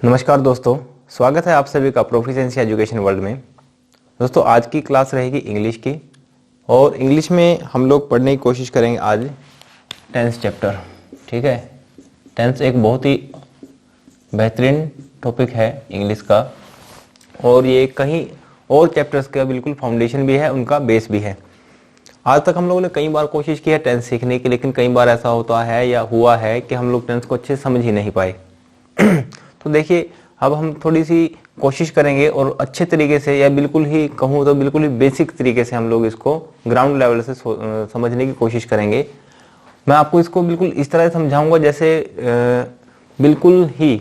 नमस्कार दोस्तों, स्वागत है आप सभी का प्रोफिशिएंसी एजुकेशन वर्ल्ड में। दोस्तों आज की क्लास रहेगी इंग्लिश की और इंग्लिश में हम लोग पढ़ने की कोशिश करेंगे आज टेंस चैप्टर। ठीक है, टेंस एक बहुत ही बेहतरीन टॉपिक है इंग्लिश का और ये कहीं और चैप्टर्स का बिल्कुल फाउंडेशन भी है, उनका बेस भी है। आज तक हम लोगों ने कई बार कोशिश की है टेंस सीखने की, लेकिन कई बार ऐसा होता है या हुआ है कि हम लोग टेंस को अच्छे से समझ ही नहीं पाए। तो देखिए, अब हम थोड़ी सी कोशिश करेंगे और अच्छे तरीके से, या बिल्कुल ही कहूँ तो बिल्कुल ही बेसिक तरीके से हम लोग इसको ग्राउंड लेवल से समझने की कोशिश करेंगे। मैं आपको इसको बिल्कुल इस तरह समझाऊंगा जैसे बिल्कुल ही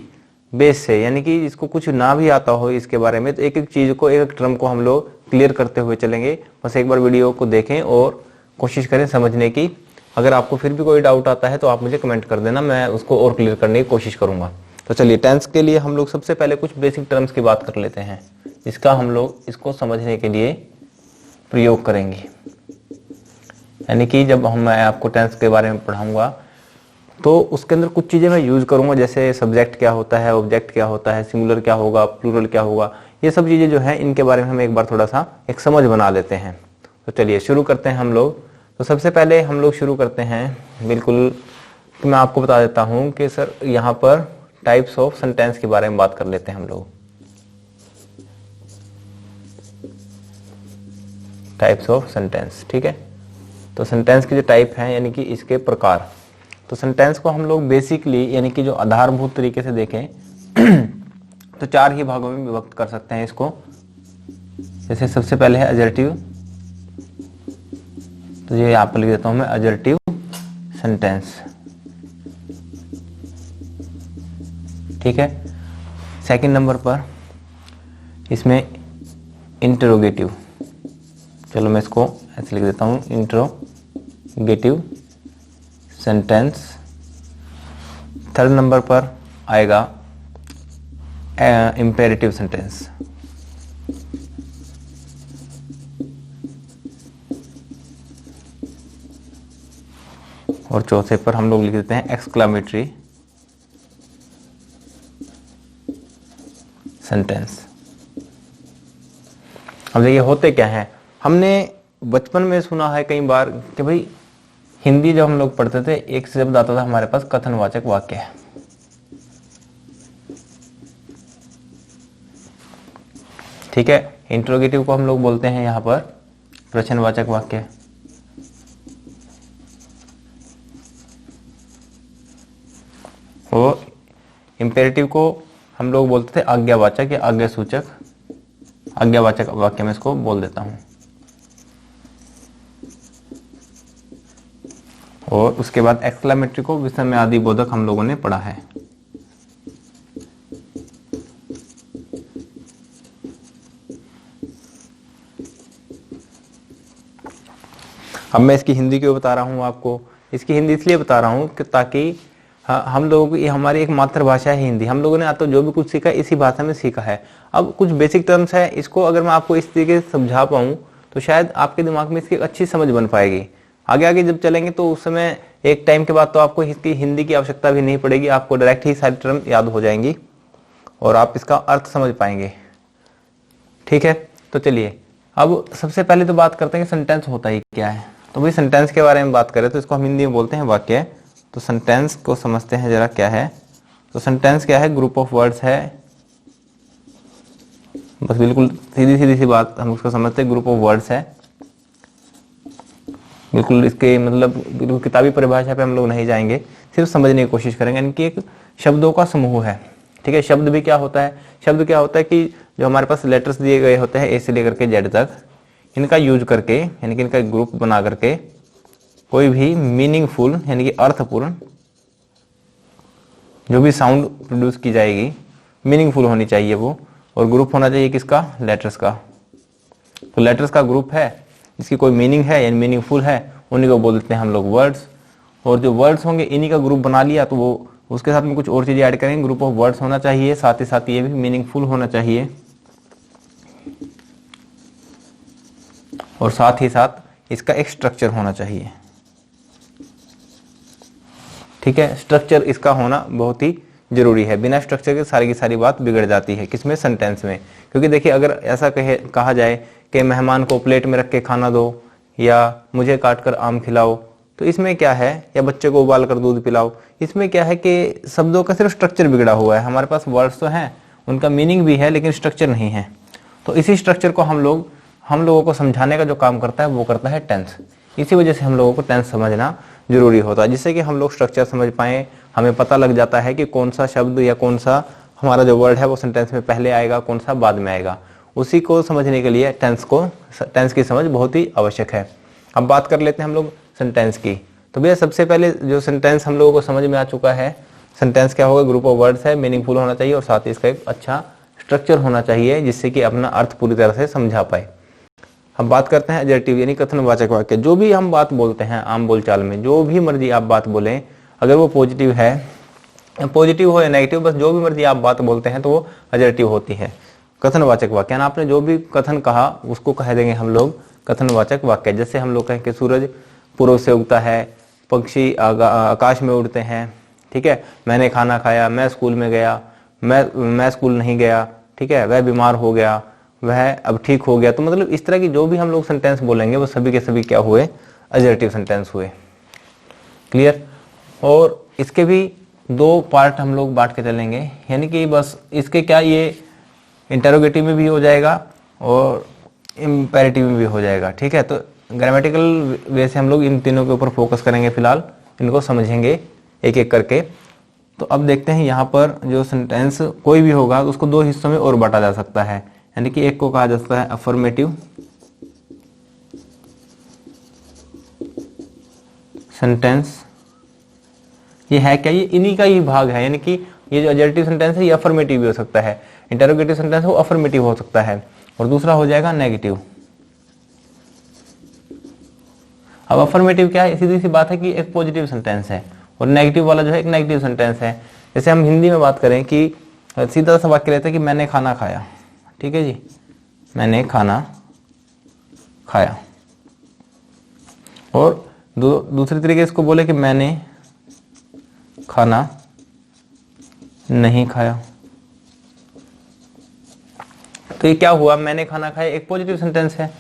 बेस से, यानी कि जिसको कुछ ना भी आता हो इसके बारे में, तो एक एक चीज को, एक एक टर्म को हम लोग क्लियर करते हुए चलेंगे। बस एक बार वीडियो को देखें और कोशिश करें समझने की। अगर आपको फिर भी कोई डाउट आता है तो आप मुझे कमेंट कर देना, मैं उसको और क्लियर करने की कोशिश करूंगा। तो चलिए, टेंस के लिए हम लोग सबसे पहले कुछ बेसिक टर्म्स की बात कर लेते हैं, जिसका हम लोग इसको समझने के लिए प्रयोग करेंगे। यानी कि जब मैं आपको टेंस के बारे में पढ़ाऊंगा तो उसके अंदर कुछ चीजें मैं यूज करूंगा, जैसे सब्जेक्ट क्या होता है, ऑब्जेक्ट क्या होता है, सिंगुलर क्या होगा, प्लूरल क्या होगा। ये सब चीजें जो है इनके बारे में हम एक बार थोड़ा सा एक समझ बना लेते हैं। तो चलिए शुरू करते हैं हम लोग। तो सबसे पहले हम लोग शुरू करते हैं बिल्कुल, तो मैं आपको बता देता हूं कि सर यहाँ पर टाइप्स ऑफ सेंटेंस के बारे में बात कर लेते हैं हम लोग। टाइप्स ऑफ सेंटेंस, ठीक है। तो सेंटेंस के जो टाइप हैं, यानी कि इसके प्रकार, तो सेंटेंस को हम लोग बेसिकली, यानी कि जो आधारभूत तरीके से देखें तो चार ही भागों में विभक्त कर सकते हैं इसको। जैसे सबसे पहले है एडजेक्टिव, तो ये यहाँ पर लिख देता हूं मैं, एडजेक्टिव सेंटेंस, ठीक है। सेकंड नंबर पर इसमें इंटरोगेटिव, चलो मैं इसको ऐसे लिख देता हूं, इंटरोगेटिव सेंटेंस। थर्ड नंबर पर आएगा इंपेरेटिव सेंटेंस, और चौथे पर हम लोग लिख देते हैं एक्सक्लामेटरी सेंटेंस। अब देखिए होते क्या है, हमने बचपन में सुना है कई बार कि भाई हिंदी जब हम लोग पढ़ते थे, एक शब्द आता था हमारे पास कथनवाचक वाक्य है। ठीक है, इंट्रोगेटिव को हम लोग बोलते हैं यहाँ पर प्रश्नवाचक वाक्य, और इंपेरेटिव को हम लोग बोलते थे आज्ञावाचक या आज्ञा सूचक, आज्ञावाचक वाक्य में इसको बोल देता हूं। और उसके बाद एक्सक्लामेटरी को विस्मय आदि बोधक हम लोगों ने पढ़ा है। अब मैं इसकी हिंदी क्यों बता रहा हूं आपको, इसकी हिंदी इसलिए बता रहा हूं कि ताकि हम लोगों की, हमारी एक मातृभाषा है हिंदी, हम लोगों ने तो जो भी कुछ सीखा इसी भाषा में सीखा है। अब कुछ बेसिक टर्म्स है, इसको अगर मैं आपको इस तरीके से समझा पाऊं तो शायद आपके दिमाग में इसकी अच्छी समझ बन पाएगी। आगे आगे जब चलेंगे तो उस समय एक टाइम के बाद तो आपको इसकी हिंदी की आवश्यकता भी नहीं पड़ेगी, आपको डायरेक्ट ही सारी टर्म याद हो जाएंगी और आप इसका अर्थ समझ पाएंगे। ठीक है, तो चलिए अब सबसे पहले तो बात करते हैं कि सेंटेंस होता ही क्या है। तो भाई सेंटेंस के बारे में बात करें तो इसको हम हिंदी में बोलते हैं वाक्य। तो सेंटेंस को समझते हैं जरा क्या है। तो सेंटेंस क्या है, ग्रुप ऑफ वर्ड्स है, बस बिल्कुल सीधी सी बात हम उसको समझते हैं, ग्रुप ऑफ वर्ड्स है। बिल्कुल इसके मतलब बिल्कुल किताबी परिभाषा पे हम लोग नहीं जाएंगे, सिर्फ समझने की कोशिश करेंगे। यानी कि एक शब्दों का समूह है। ठीक है, शब्द भी क्या होता है, शब्द क्या होता है कि जो हमारे पास लेटर्स दिए गए होते हैं ए से लेकर के जेड तक, इनका यूज करके, यानी कि इनका ग्रुप बना करके कोई भी मीनिंगफुल, यानी कि अर्थपूर्ण जो भी साउंड प्रोड्यूस की जाएगी, मीनिंगफुल होनी चाहिए वो, और ग्रुप होना चाहिए किसका, लेटर्स का। तो लेटर्स का ग्रुप है, इसकी कोई मीनिंग है यानी मीनिंगफुल है, उन्हीं को बोल देते हैं हम लोग वर्ड्स। और जो वर्ड्स होंगे इन्हीं का ग्रुप बना लिया तो वो उसके साथ में कुछ और चीजें ऐड करेंगे, ग्रुप ऑफ वर्ड्स होना चाहिए, साथ ही साथ ये भी मीनिंगफुल होना चाहिए, और साथ ही साथ इसका एक स्ट्रक्चर होना चाहिए। ठीक है, स्ट्रक्चर इसका होना बहुत ही जरूरी है। बिना स्ट्रक्चर के सारी की सारी बात बिगड़ जाती है, किसमें, सेंटेंस में। क्योंकि देखिए अगर ऐसा कहा जाए कि मेहमान को प्लेट में रख के खाना दो, या मुझे काट कर आम खिलाओ, तो इसमें क्या है, या बच्चे को उबाल कर दूध पिलाओ, इसमें क्या है कि शब्दों का सिर्फ स्ट्रक्चर बिगड़ा हुआ है। हमारे पास वर्ड्स तो हैं, उनका मीनिंग भी है, लेकिन स्ट्रक्चर नहीं है। तो इसी स्ट्रक्चर को हम लोगों को समझाने का जो काम करता है वो करता है टेंस। इसी वजह से हम लोगों को टेंस समझना जरूरी होता है, जिससे कि हम लोग स्ट्रक्चर समझ पाएं। हमें पता लग जाता है कि कौन सा शब्द या कौन सा हमारा जो वर्ड है वो सेंटेंस में पहले आएगा, कौन सा बाद में आएगा। उसी को समझने के लिए टेंस की समझ बहुत ही आवश्यक है। अब बात कर लेते हैं हम लोग सेंटेंस की। तो भैया सबसे पहले जो सेंटेंस हम लोगों को समझ में आ चुका है, सेंटेंस क्या होगा, ग्रुप ऑफ वर्ड्स है, मीनिंगफुल होना चाहिए और साथ ही इसका एक अच्छा स्ट्रक्चर होना चाहिए, जिससे कि अपना अर्थ पूरी तरह से समझा पाए। अब बात करते हैं एडजेक्टिव यानी कथनवाचक वाक्य। जो भी हम बात बोलते हैं आम बोलचाल में, जो भी मर्जी आप बात बोलें, अगर वो पॉजिटिव है, पॉजिटिव हो या नेगेटिव, बस जो भी मर्जी आप बात बोलते हैं तो वो एडजेक्टिव होती है। कथनवाचक वाक्य, आपने जो भी कथन कहा उसको कह देंगे हम लोग कथनवाचक वाक्य। जैसे हम लोग कहें कि सूरज पूर्व से उगता है, पक्षी आकाश में उड़ते हैं, ठीक है, मैंने खाना खाया, मैं स्कूल में गया, मैं स्कूल नहीं गया, ठीक है, वह बीमार हो गया, वह अब ठीक हो गया। तो मतलब इस तरह की जो भी हम लोग सेंटेंस बोलेंगे वो सभी के सभी क्या हुए, एडजेक्टिव सेंटेंस हुए। क्लियर। और इसके भी दो पार्ट हम लोग बांट के चलेंगे, यानी कि बस इसके क्या, ये इंटरोगेटिव में भी हो जाएगा और इंपेरेटिव में भी हो जाएगा, ठीक है। तो ग्रामेटिकल वे से हम लोग इन तीनों के ऊपर फोकस करेंगे, फिलहाल इनको समझेंगे एक एक करके। तो अब देखते हैं यहाँ पर जो सेंटेंस कोई भी होगा तो उसको दो हिस्सों में और बांटा जा सकता है, यानी कि एक को कहा जाता है अफर्मेटिव सेंटेंस। ये है क्या, ये इन्हीं का ही भाग है, यानी कि ये जो एडजेक्टिव सेंटेंस है ये अफर्मेटिव भी हो सकता है, इंटरोगेटिव सेंटेंस वो अफर्मेटिव हो सकता है, और दूसरा हो जाएगा नेगेटिव। अब अफर्मेटिव क्या है, सीधी सी बात है कि एक पॉजिटिव सेंटेंस है, और नेगेटिव वाला जो है एक नेगेटिव सेंटेंस है। जैसे हम हिंदी में बात करें कि सीधा सा वाक्य रहता है कि मैंने खाना खाया, ठीक है जी, मैंने खाना खाया। और दूसरी तरीके इसको बोले कि मैंने खाना नहीं खाया। तो ये क्या हुआ, मैंने खाना खाया एक पॉजिटिव सेंटेंस है,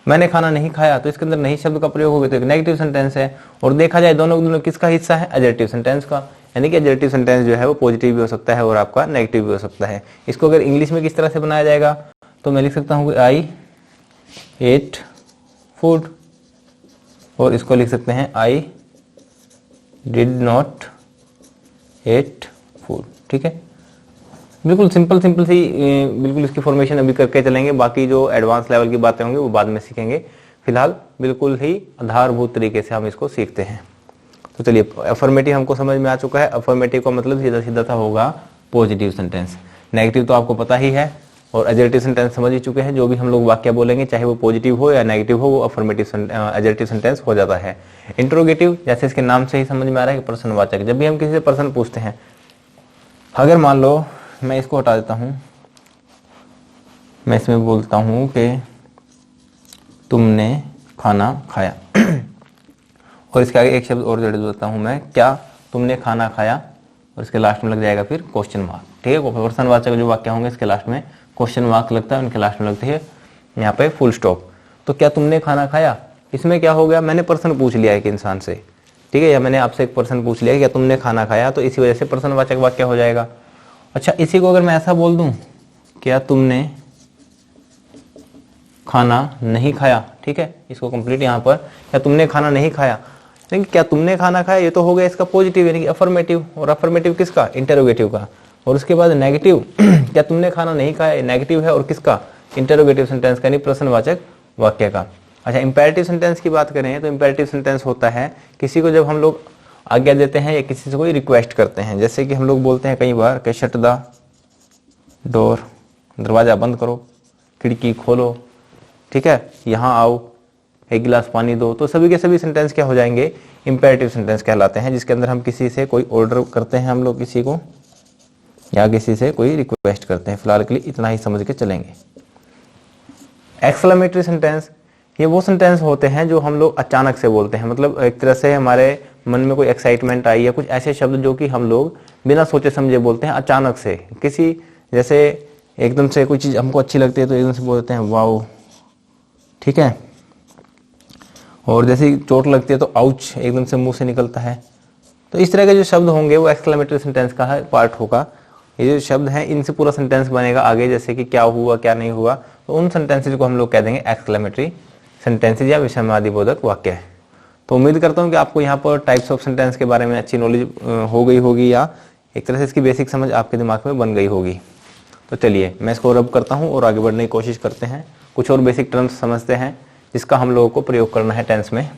मैंने खाना नहीं खाया तो इसके अंदर नहीं शब्द का प्रयोग हो गया तो एक नेगेटिव सेंटेंस है। और देखा जाए दोनों किसका हिस्सा है, एडजेक्टिव सेंटेंस का। यानी कि एडजेक्टिव सेंटेंस जो है वो पॉजिटिव भी हो सकता है और आपका नेगेटिव भी हो सकता है। इसको अगर इंग्लिश में किस तरह से बनाया जाएगा, तो मैं लिख सकता हूँ कि आई एट फूड, और इसको लिख सकते हैं I did not at food, ठीक है। बिल्कुल सिंपल सी बिल्कुल इसकी फॉर्मेशन अभी करके चलेंगे, बाकी जो एडवांस लेवल की बातें होंगी वो बाद में सीखेंगे। फिलहाल बिल्कुल ही आधारभूत तरीके से हम इसको सीखते हैं। तो चलिए, अफर्मेटिव हमको समझ में आ चुका है। अफर्मेटिव का मतलब सीधा सीधा सा होगा पॉजिटिव सेंटेंस। नेगेटिव तो आपको पता ही है, और एडजेक्टिव सेंटेंस समझ ही चुके हैं। जो भी हम लोग वाक्य बोलेंगे चाहे वो पॉजिटिव हो या नेगेटिव हो, वो अफर्मेटिव एडजेक्टिव सेंटेंस हो जाता है। इंट्रोगेटिव, जैसे इसके नाम से ही समझ में आ रहा है कि प्रश्नवाचक। जब भी हम किसी से प्रश्न पूछते हैं, अगर मान लो मैं इसको हटा देता हूं, मैं इसमें बोलता हूं कि तुमने खाना खाया और इसके आगे एक शब्द और जोड़ देता हूं मैं, क्या तुमने खाना खाया, और इसके लास्ट में लग जाएगा फिर क्वेश्चन मार्क, ठीक है। प्रश्नवाचक जो वाक्य होंगे इसके लास्ट में क्वेश्चन मार्क लगता है, उनके लास्ट में लगती है यहाँ पे फुल स्टॉप। तो क्या तुमने खाना खाया, इसमें क्या हो गया, मैंने प्रश्न पूछ लिया एक इंसान से, ठीक है, या मैंने आपसे एक प्रश्न पूछ लिया क्या तुमने खाना खाया, तो इसी वजह से प्रश्नवाचक वाक्य हो जाएगा। अच्छा, इसी को अगर मैं ऐसा बोल दूं, क्या तुमने खाना नहीं खाया, ठीक है, इसको कंप्लीट यहाँ पर, क्या तुमने खाना नहीं खाया, लेकिन क्या तुमने खाना खाया ये तो हो गया इसका पॉजिटिव यानी कि अफर्मेटिव, और अफर्मेटिव किसका, इंटरोगेटिव का। और उसके बाद नेगेटिव, क्या तुमने खाना नहीं खाया, नेगेटिव है और किसका, इंटरोगेटिव सेंटेंस का, यानी प्रश्नवाचक वाक्य का। अच्छा, इंपेरेटिव सेंटेंस की बात करें तो इंपेरेटिव सेंटेंस होता है किसी को जब हम लोग आज्ञा देते हैं या किसी से कोई रिक्वेस्ट करते हैं। जैसे कि हम लोग बोलते हैं कई बार कि शट द डोर, दरवाजा बंद करो, खिड़की खोलो, ठीक है, यहाँ आओ, एक गिलास पानी दो। तो सभी के सभी सेंटेंस क्या हो जाएंगे, इंपेरेटिव सेंटेंस कहलाते हैं, जिसके अंदर हम किसी से कोई ऑर्डर करते हैं, हम लोग किसी को या किसी से कोई रिक्वेस्ट करते हैं। फिलहाल के लिए इतना ही समझ के चलेंगे। एक्सक्लेमेटरी सेंटेंस, ये वो सेंटेंस होते हैं जो हम लोग अचानक से बोलते हैं, मतलब एक तरह से हमारे मन में कोई एक्साइटमेंट आई, या कुछ ऐसे शब्द जो कि हम लोग बिना सोचे समझे बोलते हैं अचानक से, किसी जैसे एकदम से कोई चीज़ हमको अच्छी लगती है तो एकदम से बोलते हैं वाओ, ठीक है। और जैसे ही चोट लगती है तो आउच एकदम से मुंह से निकलता है। तो इस तरह के जो शब्द होंगे वो एक्सक्लेमेटरी सेंटेंस का पार्ट होगा। ये जो शब्द हैं इनसे पूरा सेंटेंस बनेगा आगे, जैसे कि क्या हुआ क्या नहीं हुआ, तो उन सेंटेंसेज को हम लोग कह देंगे एक्सक्लेमेटरी सेंटेंसेज या विस्मयादिबोधक वाक्य। तो उम्मीद करता हूँ कि आपको यहाँ पर टाइप्स ऑफ सेंटेंस के बारे में अच्छी नॉलेज हो गई होगी, या एक तरह से इसकी बेसिक समझ आपके दिमाग में बन गई होगी। तो चलिए मैं इसको रब करता हूँ और आगे बढ़ने की कोशिश करते हैं। कुछ और बेसिक टर्म्स समझते हैं जिसका हम लोगों को प्रयोग करना है टेंस में।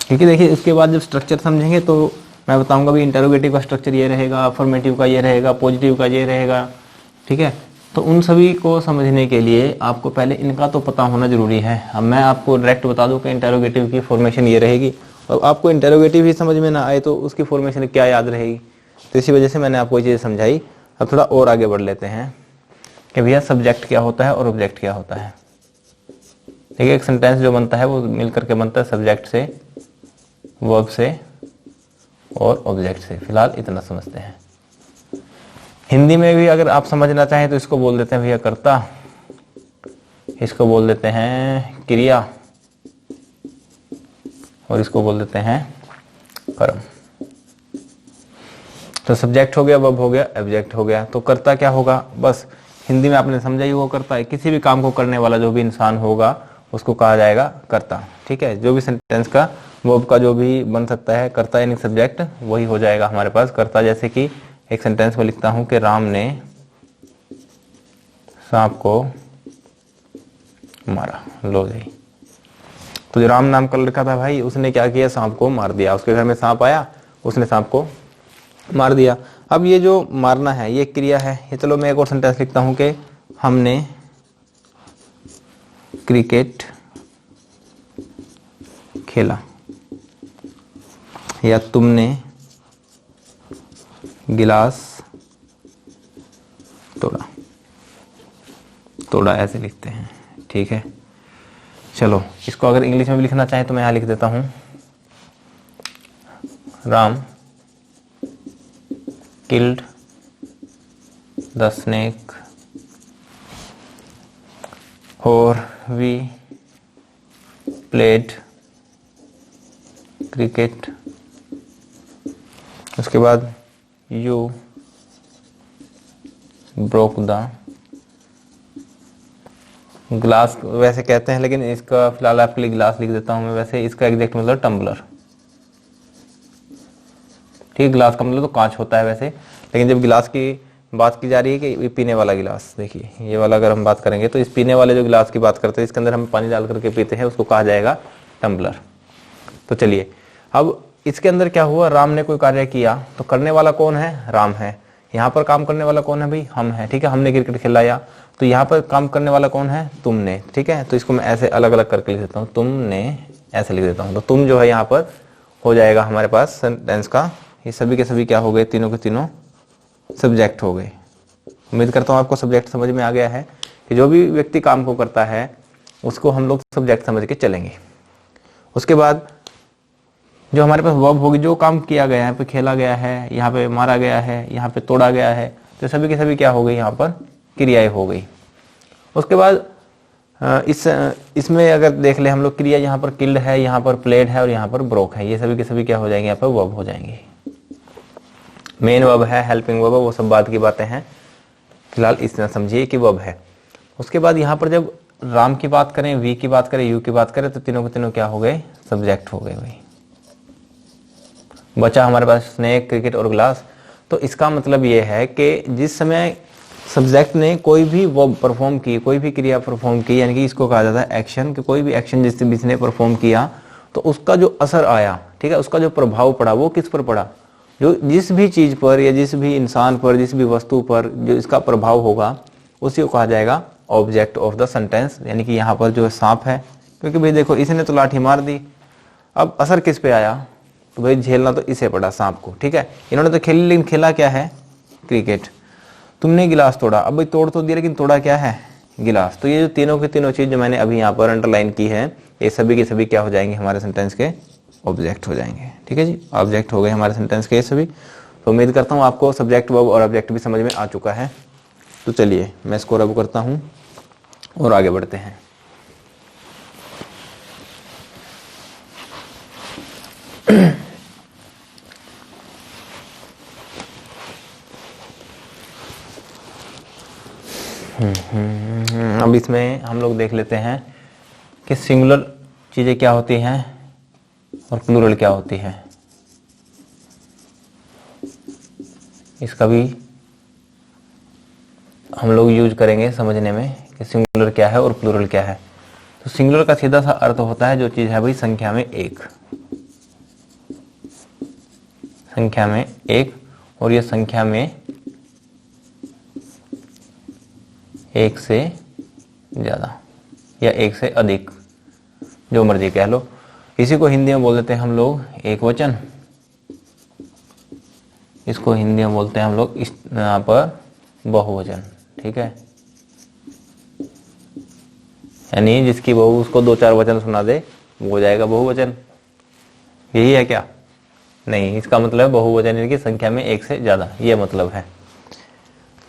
क्योंकि देखिए इसके बाद जब स्ट्रक्चर समझेंगे तो मैं बताऊंगा भी इंटरोगेटिव का स्ट्रक्चर ये रहेगा, अफर्मेटिव का ये रहेगा, पॉजिटिव का ये रहेगा, ठीक है। तो उन सभी को समझने के लिए आपको पहले इनका तो पता होना जरूरी है। अब मैं आपको डायरेक्ट बता दूं कि इंटरोगेटिव की फॉर्मेशन ये रहेगी, और आपको इंटरोगेटिव ही समझ में ना आए तो उसकी फॉर्मेशन क्या याद रहेगी। तो इसी वजह से मैंने आपको ये चीज़ समझाई। अब थोड़ा और आगे बढ़ लेते हैं कि भैया सब्जेक्ट क्या होता है और ऑब्जेक्ट क्या होता है। देखिए एक सेंटेंस जो बनता है वो मिलकर के बनता है सब्जेक्ट से, वर्ब से और ऑब्जेक्ट से। फिलहाल इतना समझते हैं। हिंदी में भी अगर आप समझना चाहें तो इसको बोल देते हैं भैया कर्ता, इसको बोल देते हैं क्रिया, और इसको बोल देते हैं कर्म। तो सब्जेक्ट हो गया, वर्ब हो गया, ऑब्जेक्ट हो गया। तो कर्ता क्या होगा, बस हिंदी में आपने समझा ही, वो कर्ता है। किसी भी काम को करने वाला जो भी इंसान होगा उसको कहा जाएगा कर्ता, ठीक है। जो भी सेंटेंस का वर्ब का जो भी बन सकता है कर्ता यानी सब्जेक्ट, वही हो जाएगा हमारे पास कर्ता। जैसे कि एक सेंटेंस में लिखता हूं कि राम ने सांप को मारा, लो जी। तो जो राम नाम कर रखा था भाई, उसने क्या किया, सांप को मार दिया। उसके घर में सांप आया, उसने सांप को मार दिया। अब ये जो मारना है ये क्रिया है। ये चलो मैं एक और सेंटेंस लिखता हूं कि हमने क्रिकेट खेला, या तुमने गिलास तोड़ा। तोड़ा ऐसे लिखते हैं, ठीक है। चलो इसको अगर इंग्लिश में भी लिखना चाहें तो मैं यहां लिख देता हूं, Ram killed the snake or we played cricket। उसके बाद you broke the ग्लास, वैसे कहते हैं लेकिन इसका फिलहाल आपके लिए गिलास लिख देता हूं मैं। वैसे इसका एग्जैक्ट मतलब टम्बलर, ठीक। ग्लास का मतलब तो कांच होता है वैसे, लेकिन जब गिलास की बात की जा रही है कि पीने वाला गिलास, देखिए ये वाला अगर हम बात करेंगे तो इस पीने वाले जो गिलास की बात करते हैं इसके अंदर हम पानी डाल करके पीते हैं, उसको कहा जाएगा टम्बलर। तो चलिए अब इसके अंदर क्या हुआ, राम ने कोई कार्य किया तो करने वाला कौन है, राम है। यहाँ पर काम करने वाला कौन है भाई, हम है, ठीक है। हमने क्रिकेट खिलाया तो यहाँ पर काम करने वाला कौन है, तुमने, ठीक है। तो इसको मैं ऐसे अलग अलग करके लिख देता हूँ, तुमने ऐसे लिख देता हूँ। तो तुम जो है यहाँ पर हो जाएगा हमारे पास सेंटेंस का, ये सभी के सभी क्या हो गए, तीनों के तीनों सब्जेक्ट हो गए। उम्मीद करता हूँ आपको सब्जेक्ट समझ में आ गया है कि जो भी व्यक्ति काम को करता है उसको हम लोग सब्जेक्ट समझ के चलेंगे। उसके बाद जो हमारे पास वर्ब होगी, जो काम किया गया है, यहाँ पे खेला गया है, यहाँ पे मारा गया है, यहाँ पे तोड़ा गया है, तो सभी के सभी क्या हो गई, यहाँ पर क्रियाएं हो गई। उसके बाद इसमें अगर देख ले हम लोग, क्रिया यहाँ पर किल्ड है, यहाँ पर प्लेड है और यहाँ पर ब्रोक है, ये सभी के सभी क्या हो जाएंगे, यहाँ पर वर्ब हो जाएंगे। मेन वर्ब है, हेल्पिंग वर्ब, वो सब बात की बातें हैं, फिलहाल इतना समझिए कि वर्ब है। उसके बाद यहाँ पर जब राम की बात करें, वी की बात करें, यू की बात करें, तो तीनों के तीनों क्या हो गए, सब्जेक्ट हो गए भाई। बचा हमारे पास स्नेक, क्रिकेट और ग्लास। तो इसका मतलब ये है कि जिस समय सब्जेक्ट ने कोई भी वर्ब परफॉर्म की, कोई भी क्रिया परफॉर्म की, यानी कि इसको कहा जाता है एक्शन, कि कोई भी एक्शन जिसने परफॉर्म किया तो उसका जो असर आया, ठीक है, उसका जो प्रभाव पड़ा वो किस पर पड़ा, जो जिस भी चीज पर या जिस भी इंसान पर, जिस भी वस्तु पर जो इसका प्रभाव होगा उसी को कहा जाएगा ऑब्जेक्ट ऑफ द सेंटेंस। यानी कि यहाँ पर जो सांप है, क्योंकि भाई देखो इसने तो लाठी मार दी, अब असर किस पे आया, तो भाई झेलना तो इसे पड़ा, सांप को, ठीक है। इन्होंने तो खेली लेकिन खेला क्या है, क्रिकेट। तुमने गिलास तोड़ा, अब भाई तोड़ तो दिया लेकिन तोड़ा क्या है, गिलास। तो ये जो तीनों की तीनों चीज जो मैंने अभी यहाँ पर अंडरलाइन की है, ये सभी के सभी क्या हो जाएंगे, हमारे सेंटेंस के ऑब्जेक्ट हो जाएंगे। ठीक है जी, ऑब्जेक्ट हो गए हमारे सेंटेंस के ये सभी। तो उम्मीद करता हूँ आपको सब्जेक्ट, वर्ब और ऑब्जेक्ट भी समझ में आ चुका है। तो चलिए मैं इसको रब करता हूँ और आगे बढ़ते हैं। अब इसमें हम लोग देख लेते हैं कि सिंगुलर चीजें क्या होती हैं और प्लूरल क्या होती है। इसका भी हम लोग यूज करेंगे समझने में कि सिंगुलर क्या है और प्लूरल क्या है। तो सिंगुलर का सीधा सा अर्थ होता है जो चीज है भाई संख्या में एक, संख्या में एक, और ये संख्या में एक से ज्यादा या एक से अधिक, जो मर्जी कह लो। इसी को हिंदी में बोल देते हैं हम लोग एक वचन, इसको हिंदी में बोलते हैं हम लोग यहाँ पर बहुवचन। ठीक है, यानी जिसकी बहू उसको दो चार वचन सुना दे वो हो जाएगा बहुवचन। यही है क्या? नहीं, इसका मतलब बहुवचन यानी कि संख्या में एक से ज्यादा, ये मतलब है।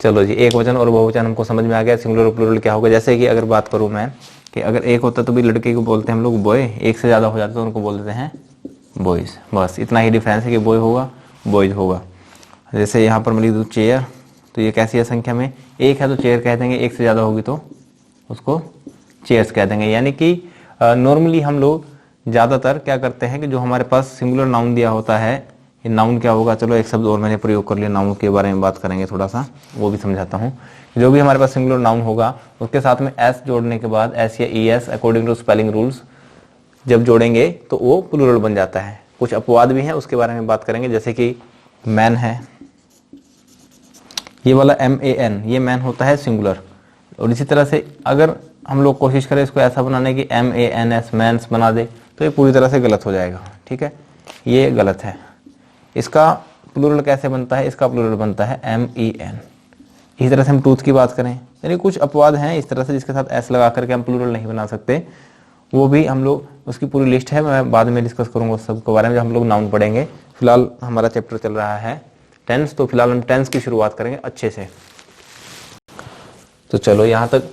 चलो जी, एक वचन और बहुवचन हमको समझ में आ गया। सिंगुलर और प्लूरल क्या होगा, जैसे कि अगर बात करूं मैं कि अगर एक होता तो भी लड़के को बोलते हैं हम लोग बॉय, एक से ज्यादा हो जाता तो उनको बोल देते हैं बॉयज। बस इतना ही डिफरेंस है कि बॉय होगा बॉयज होगा। जैसे यहाँ पर मैं लिख दूँ चेयर, तो ये कैसी है, संख्या में एक है तो चेयर कह देंगे, एक से ज्यादा होगी तो उसको चेयर्स कह देंगे। यानी कि नॉर्मली हम लोग ज्यादातर क्या करते हैं कि जो हमारे पास सिंगुलर नाउन दिया होता है, ये नाउन क्या होगा, चलो एक शब्द और मैंने प्रयोग कर लिया, नाउन के बारे में बात करेंगे थोड़ा सा, वो भी समझाता हूँ। जो भी हमारे पास सिंगुलर नाउन होगा उसके साथ में एस जोड़ने के बाद, एस या E S according to spelling rules जब जोड़ेंगे तो वो प्लूरल बन जाता है। कुछ अपवाद भी हैं, उसके बारे में बात करेंगे। जैसे कि मैन है, ये वाला MAN, ये मैन होता है सिंगुलर। और इसी तरह से अगर हम लोग कोशिश करें इसको ऐसा बनाने की MANS मैंस बना दे तो ये पूरी तरह से गलत हो जाएगा। ठीक है, ये गलत है। इसका प्लूरल कैसे बनता है, इसका प्लूरल बनता है MEN। इसी तरह से हम टूथ की बात करें, यानी कुछ अपवाद हैं इस तरह से जिसके साथ S लगा करके हम प्लूरल नहीं बना सकते, वो भी हम लोग, उसकी पूरी लिस्ट है, मैं बाद में डिस्कस करूंगा उस सब के बारे में जब हम लोग नाउन पढ़ेंगे। फिलहाल हमारा चैप्टर चल रहा है टेंस, तो फिलहाल हम टेंस की शुरुआत करेंगे अच्छे से। तो चलो यहाँ तक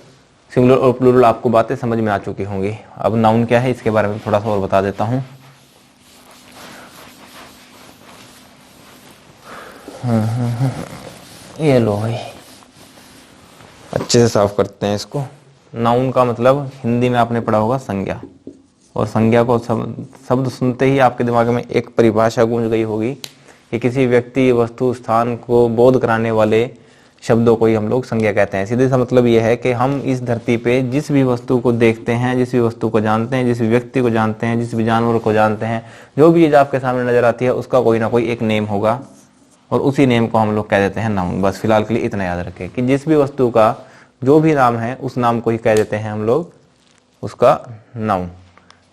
सिंगुलर और प्लूरल आपको बातें समझ में आ चुकी होंगी। अब नाउन क्या है इसके बारे में थोड़ा सा और बता देता हूँ। ये लो भाई, अच्छे से साफ करते हैं इसको। नाउन का मतलब हिंदी में आपने पढ़ा होगा संज्ञा, और संज्ञा को शब्द सुनते ही आपके दिमाग में एक परिभाषा गूंज गई होगी कि किसी व्यक्ति, वस्तु, स्थान को बोध कराने वाले शब्दों को ही हम लोग संज्ञा कहते हैं। सीधे सा मतलब यह है कि हम इस धरती पे जिस भी वस्तु को देखते हैं, जिस भी वस्तु को जानते हैं, जिस भी व्यक्ति को जानते हैं, जिस भी जानवर को जानते हैं, जो भी चीज आपके सामने नजर आती है उसका कोई ना कोई एक नेम होगा, और उसी नेम को हम लोग कह देते हैं नाउन। बस फिलहाल के लिए इतना याद रखें कि जिस भी वस्तु का जो भी नाम है उस नाम को ही कह देते हैं हम लोग उसका नाउन।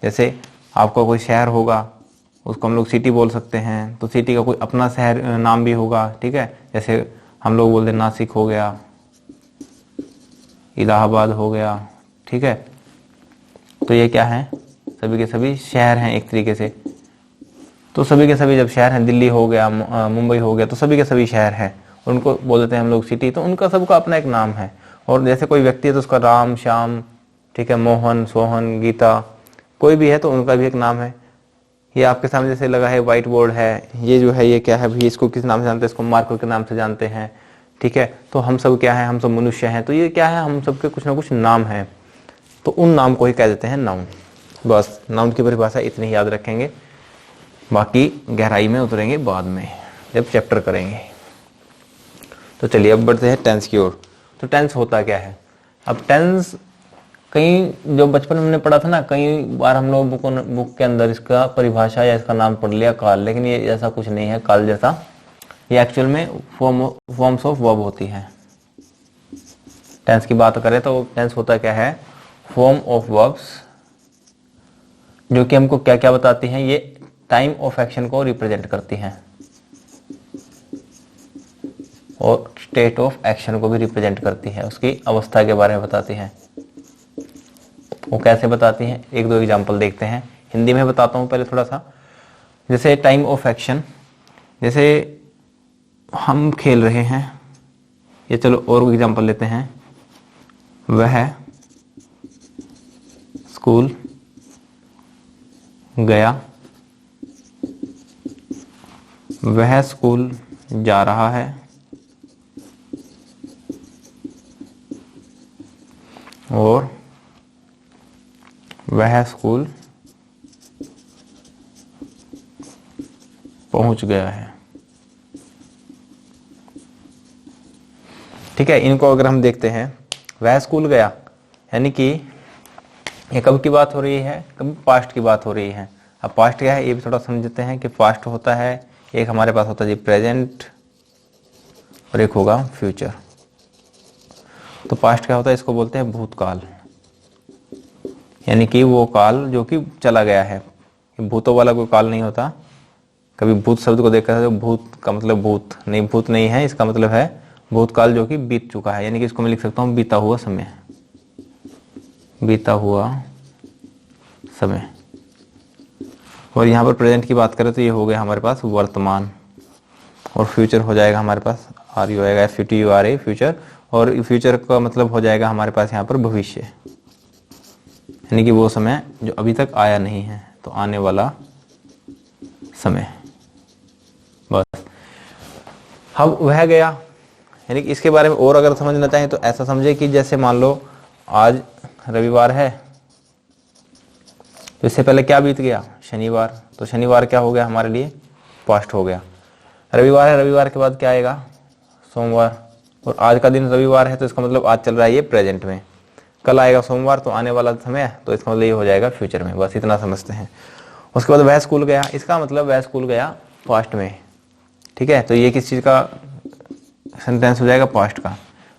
जैसे आपका कोई शहर होगा उसको हम लोग सिटी बोल सकते हैं, तो सिटी का कोई अपना शहर नाम भी होगा। ठीक है, जैसे हम लोग बोलते हैं नासिक हो गया, इलाहाबाद हो गया। ठीक है, तो ये क्या है, सभी के सभी शहर हैं एक तरीके से। तो सभी के सभी जब शहर हैं, दिल्ली हो गया, मुंबई हो गया, तो सभी के सभी शहर हैं, उनको बोल देते हैं हम लोग सिटी। तो उनका सबका अपना एक नाम है। और जैसे कोई व्यक्ति है तो उसका राम, श्याम, ठीक है, मोहन, सोहन, गीता, कोई भी है तो उनका भी एक नाम है। ये आपके सामने जैसे लगा है व्हाइट बोर्ड है, ये जो है ये क्या है भाई, इसको किस नाम से जानते हैं, इसको मार्कर के नाम से जानते हैं। ठीक है, तो हम सब क्या है, हम सब मनुष्य हैं, तो ये क्या है, हम सब के कुछ ना कुछ नाम है, तो उन नाम को ही कह देते हैं नाउन। बस नाउन की परिभाषा इतनी ही याद रखेंगे, बाकी गहराई में उतरेंगे बाद में जब चैप्टर करेंगे। तो चलिए अब बढ़ते हैं टेंस की ओर। तो टेंस होता क्या है। अब टेंस कहीं जो बचपन में हमने पढ़ा था ना, कई बार हम लोग बुक के अंदर इसका परिभाषा या इसका नाम पढ़ लिया काल, लेकिन ये ऐसा कुछ नहीं है काल जैसा। ये एक्चुअल में फॉर्म्स ऑफ वर्ब होती है। टेंस की बात करें तो टेंस होता क्या है, फॉर्म ऑफ वर्ब्स, जो कि हमको क्या क्या बताती हैं, ये टाइम ऑफ एक्शन को रिप्रेजेंट करती हैं। और स्टेट ऑफ एक्शन को भी रिप्रेजेंट करती है, उसकी अवस्था के बारे में बताती है। वो कैसे बताती हैं, एक दो एग्जाम्पल देखते हैं। हिंदी में बताता हूँ पहले थोड़ा सा। जैसे टाइम ऑफ एक्शन, जैसे हम खेल रहे हैं, या चलो और एग्जाम्पल लेते हैं। वह स्कूल गया, वह स्कूल जा रहा है, और वह स्कूल पहुंच गया है। ठीक है, इनको अगर हम देखते हैं, वह स्कूल गया यानी कि ये कब की बात हो रही है, कब पास्ट की बात हो रही है। अब पास्ट क्या है ये भी थोड़ा समझते हैं कि पास्ट होता है, एक हमारे पास होता है जी प्रेजेंट और एक होगा फ्यूचर। तो पास्ट क्या होता है, इसको बोलते हैं भूतकाल, यानी कि वो काल जो कि चला गया है। भूतों वाला कोई काल नहीं होता। कभी भूत शब्द को देखा तो भूत का मतलब भूत नहीं, भूत नहीं है, इसका मतलब है भूतकाल जो कि बीत चुका है, यानी कि इसको मैं लिख सकता हूँ बीता हुआ समय, बीता हुआ समय। और यहाँ पर प्रेजेंट की बात करें तो ये हो गया हमारे पास वर्तमान, और फ्यूचर हो जाएगा हमारे पास आर यू आएगा, FUTURE फ्यूचर, और फ्यूचर का मतलब हो जाएगा हमारे पास यहाँ पर भविष्य, यानी कि वो समय जो अभी तक आया नहीं है, तो आने वाला समय। बस अब वह गया, यानी कि इसके बारे में और अगर समझना चाहें तो ऐसा समझे कि जैसे मान लो आज रविवार है, तो इससे पहले क्या बीत गया, शनिवार। तो शनिवार क्या हो गया हमारे लिए, पास्ट हो गया। रविवार है, रविवार के बाद क्या आएगा, सोमवार। और आज का दिन रविवार है, तो इसका मतलब आज चल रहा है ये प्रेजेंट में। कल आएगा सोमवार, तो आने वाला समय, तो इसका मतलब ये हो जाएगा फ्यूचर में। बस इतना समझते हैं। उसके बाद वह स्कूल गया, इसका मतलब वह स्कूल गया पास्ट में। ठीक है, तो ये किस चीज़ का सेंटेंस हो जाएगा, पास्ट का।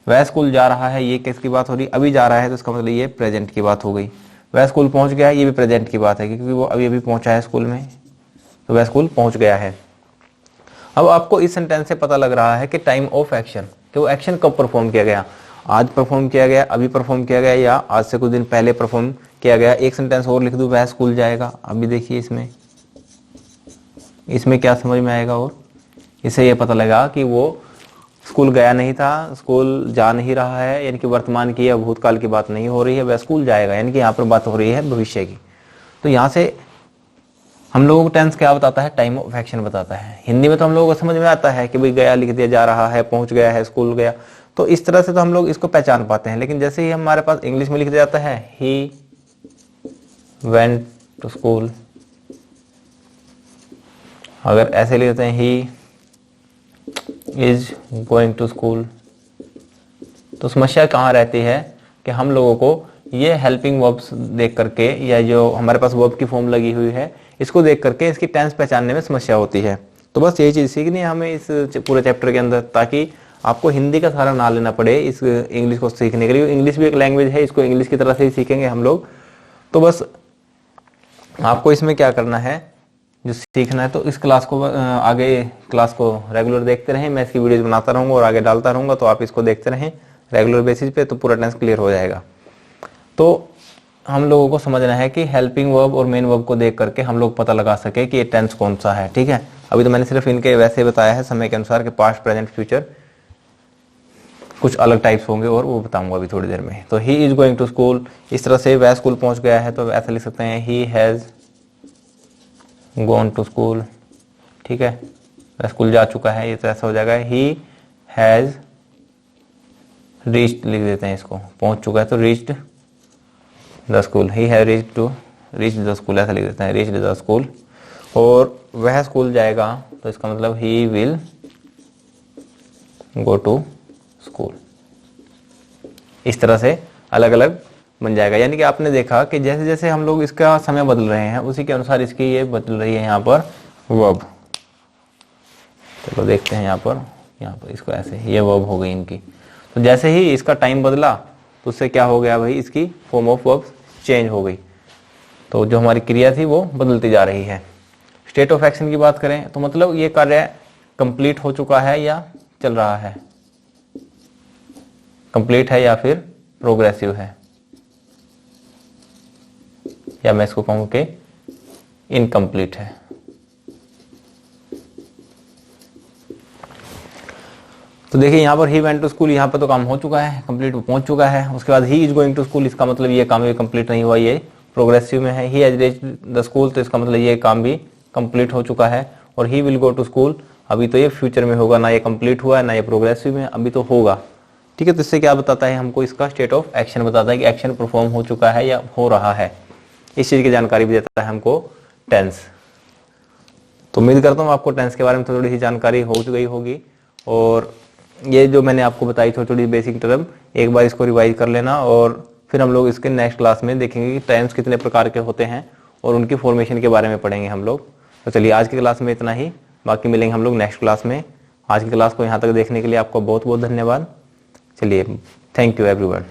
वह स्कूल जा रहा है, ये किसकी बात हो रही, अभी जा रहा है, तो इसका मतलब ये प्रेजेंट की बात हो गई। वह स्कूल पहुंच गया, ये भी प्रेजेंट की बात है, क्योंकि वो अभी अभी पहुंचा है स्कूल में, तो वह स्कूल पहुंच गया है। अब आपको इस सेंटेंस से पता लग रहा है कि टाइम ऑफ एक्शन, कि वो एक्शन कब परफॉर्म किया गया, आज परफॉर्म किया गया, अभी परफॉर्म किया गया, या आज से कुछ दिन पहले परफॉर्म किया गया। एक सेंटेंस और लिख दूं, वह स्कूल जाएगा। अभी देखिए इसमें क्या समझ में आएगा, और इससे ये पता लगा कि वो स्कूल गया नहीं था, स्कूल जा नहीं रहा है, यानी कि वर्तमान की या भूतकाल की बात नहीं हो रही है, वह स्कूल जाएगा, यानी कि यहाँ पर बात हो रही है भविष्य की। तो यहाँ से हम लोगों को टेंस क्या बताता है, टाइम ऑफ एक्शन बताता है। हिंदी में तो हम लोगों को समझ में आता है कि भाई गया लिख दिया, जा रहा है, पहुंच गया है, स्कूल गया, तो इस तरह से तो हम लोग इसको पहचान पाते हैं। लेकिन जैसे ही हमारे पास इंग्लिश में लिख दिया जाता है, ही वेंट टू स्कूल, अगर ऐसे लिख देते हैं he is going to school, तो समस्या कहाँ रहती है कि हम लोगों को ये हेल्पिंग वर्ब्स देख करके, या जो हमारे पास वर्ब की फॉर्म लगी हुई है, इसको देख करके इसकी टेंस पहचानने में समस्या होती है। तो बस यही चीज़ सीखनी है हमें इस पूरे चैप्टर के अंदर, ताकि आपको हिंदी का सारा ना लेना पड़े इस इंग्लिश को सीखने के लिए। इंग्लिश भी एक लैंग्वेज है, इसको इंग्लिश की तरह से ही सीखेंगे हम लोग। तो बस आपको इसमें क्या करना है, जो सीखना है, तो इस क्लास को आगे क्लास को रेगुलर देखते रहें। मैं इसकी वीडियोज बनाता रहूँगा और आगे डालता रहूँगा, तो आप इसको देखते रहें रेगुलर बेसिस पे, तो पूरा टेंस क्लियर हो जाएगा। तो हम लोगों को समझना है कि हेल्पिंग वर्ब और मेन वर्ब को देख करके हम लोग पता लगा सके कि ये टेंस कौन सा है। ठीक है, अभी तो मैंने सिर्फ इनके वैसे बताया है समय के अनुसार कि पास्ट प्रेजेंट फ्यूचर कुछ अलग टाइप्स होंगे, और वो बताऊंगा अभी थोड़ी देर में। तो he is going to school, इस तरह से वह स्कूल पहुंच गया है, तो ऐसा लिख सकते हैं he has gone to school. ठीक है, वह स्कूल जा चुका है, ये तो ऐसा हो जाएगा ही हैज रीच्ड, लिख देते हैं इसको, पहुंच चुका है तो reached the school, he has reached the school, ऐसा लिख देते हैं रीच्ड द स्कूल। और वह स्कूल जाएगा, तो इसका मतलब he will go to school. इस तरह से अलग अलग बन जाएगा। यानी कि आपने देखा कि जैसे जैसे हम लोग इसका समय बदल रहे हैं, उसी के अनुसार इसकी ये बदल रही है यहाँ पर वर्ब। चलो देखते हैं यहाँ पर इसको ऐसे, ये वर्ब हो गई इनकी। तो जैसे ही इसका टाइम बदला, तो उससे क्या हो गया भाई, इसकी फॉर्म ऑफ वर्ब चेंज हो गई। तो जो हमारी क्रिया थी वो बदलती जा रही है। स्टेट ऑफ एक्शन की बात करें तो मतलब ये कार्य कंप्लीट हो चुका है या चल रहा है, कंप्लीट है या फिर प्रोग्रेसिव है, या मैं इसको कहूं कि इनकम्प्लीट है। तो देखिए यहाँ पर ही वेंट टू स्कूल, यहाँ पर तो काम हो चुका है, कंप्लीट पहुंच चुका है। उसके बाद he is going to school, इसका मतलब ये काम भी कंप्लीट नहीं हुआ, ये प्रोग्रेसिव में है। He has reached the school, तो इसका मतलब ये काम भी कंप्लीट हो चुका है। और he will go to school, अभी तो ये फ्यूचर में होगा, ना ये कंप्लीट हुआ है ना ये प्रोग्रेसिव में, अभी तो होगा। ठीक है, तो इससे क्या बताता है हमको, इसका स्टेट ऑफ एक्शन बताता है कि एक्शन परफॉर्म हो चुका है या हो रहा है। इस चीज की जानकारी भी देता है हमको टेंस। तो उम्मीद करता हूँ आपको टेंस के बारे में थोड़ी सी जानकारी हो गई होगी। और ये जो मैंने आपको बताई थोड़ी थोड़ी बेसिक टर्म, एक बार इसको रिवाइज कर लेना, और फिर हम लोग इसके नेक्स्ट क्लास में देखेंगे कि टेंस कितने प्रकार के होते हैं और उनकी फॉर्मेशन के बारे में पढ़ेंगे हम लोग। तो चलिए आज की क्लास में इतना ही, बाकी मिलेंगे हम लोग नेक्स्ट क्लास में। आज की क्लास को यहाँ तक देखने के लिए आपका बहुत बहुत धन्यवाद। चलिए, थैंक यू एवरीवन।